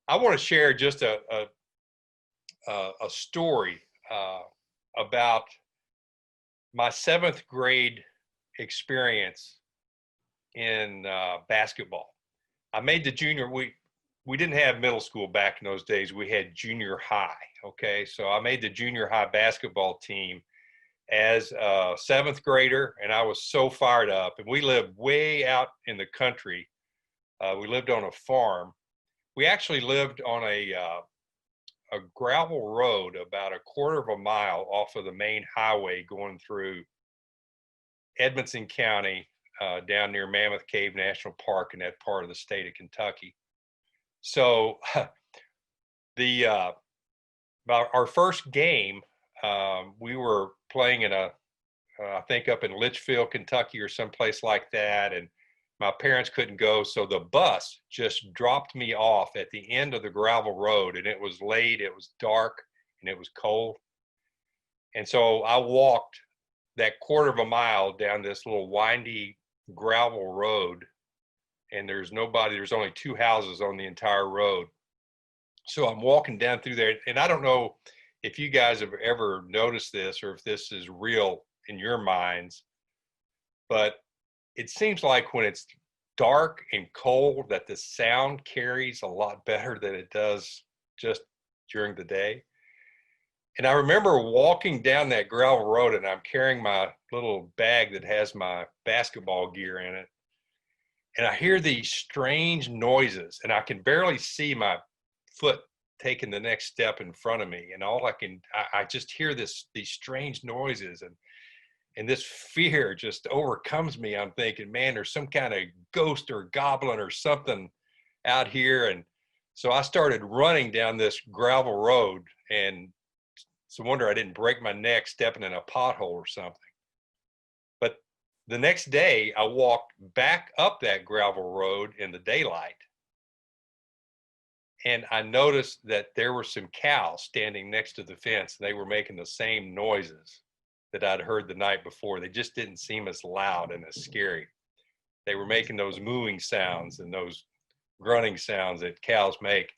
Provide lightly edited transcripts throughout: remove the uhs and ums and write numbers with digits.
I want to share just a story about my seventh grade experience in basketball. I made the junior. We didn't have middle school back in those days. We had junior high. Okay, so I made the junior high basketball team as a seventh grader, and I was so fired up. And we lived way out in the country. We lived on a farm. We actually lived on a gravel road about a quarter of a mile off of the main highway going through Edmonson County, down near Mammoth Cave National Park in that part of the state of Kentucky. So the about our first game, we were playing in I think up in Litchfield, Kentucky, or someplace like that, and my parents couldn't go, so the bus just dropped me off at the end of the gravel road, and it was late, it was dark, and it was cold. And so I walked that quarter of a mile down this little windy gravel road, and there's only two houses on the entire road. So I'm walking down through there, and I don't know if you guys have ever noticed this or if this is real in your minds, but it seems like when it's dark and cold that the sound carries a lot better than it does just during the day. And I remember walking down that gravel road, and I'm carrying my little bag that has my basketball gear in it. And I hear these strange noises, and I can barely see my foot taking the next step in front of me. And I just hear these strange noises, and this fear just overcomes me. I'm thinking, man, there's some kind of ghost or goblin or something out here. And so I started running down this gravel road, and it's a wonder I didn't break my neck stepping in a pothole or something. But the next day, I walked back up that gravel road in the daylight, and I noticed that there were some cows standing next to the fence. They were making the same noises that I'd heard the night before. They just didn't seem as loud and as scary. They were making those mooing sounds and those grunting sounds that cows make.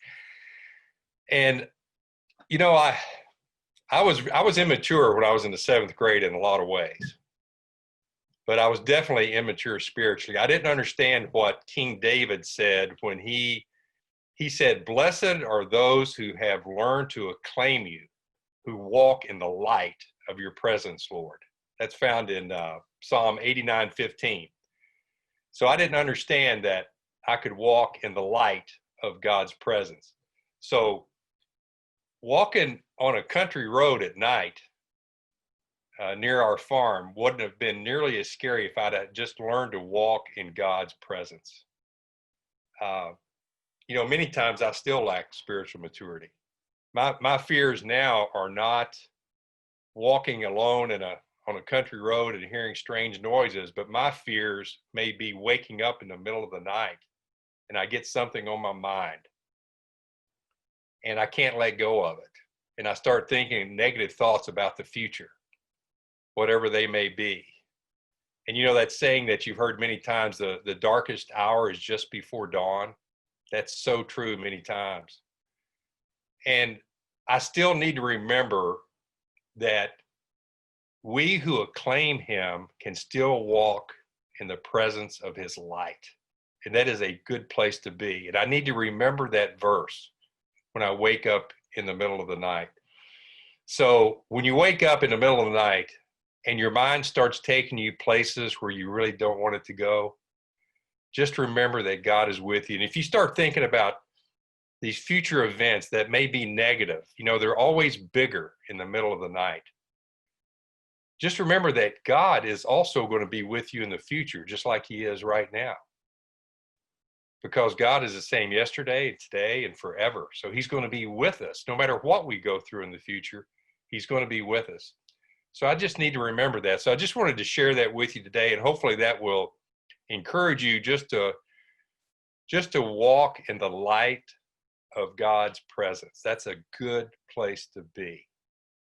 And you know, I was immature when I was in the seventh grade in a lot of ways, but I was definitely immature spiritually. I didn't understand what King David said when he said, "Blessed are those who have learned to acclaim you, who walk in the light of your presence, Lord." That's found in Psalm 89:15. So I didn't understand that I could walk in the light of God's presence. So walking on a country road at night near our farm wouldn't have been nearly as scary if I'd have just learned to walk in God's presence. Many times I still lack spiritual maturity. My fears now are not walking alone on a country road and hearing strange noises, but my fears may be waking up in the middle of the night and I get something on my mind and I can't let go of it. And I start thinking negative thoughts about the future, whatever they may be. And that saying that you've heard many times, the darkest hour is just before dawn. That's so true many times. And I still need to remember that we who acclaim him can still walk in the presence of his light. And that is a good place to be. And I need to remember that verse when I wake up in the middle of the night. So when you wake up in the middle of the night and your mind starts taking you places where you really don't want it to go, just remember that God is with you. And if you start thinking about these future events that may be negative, they're always bigger in the middle of the night. Just remember that God is also going to be with you in the future, just like he is right now. Because God is the same yesterday, today, and forever. So he's going to be with us. No matter what we go through in the future, he's going to be with us. So I just need to remember that. So I just wanted to share that with you today, and hopefully that will encourage you just to walk in the light of God's presence. That's a good place to be.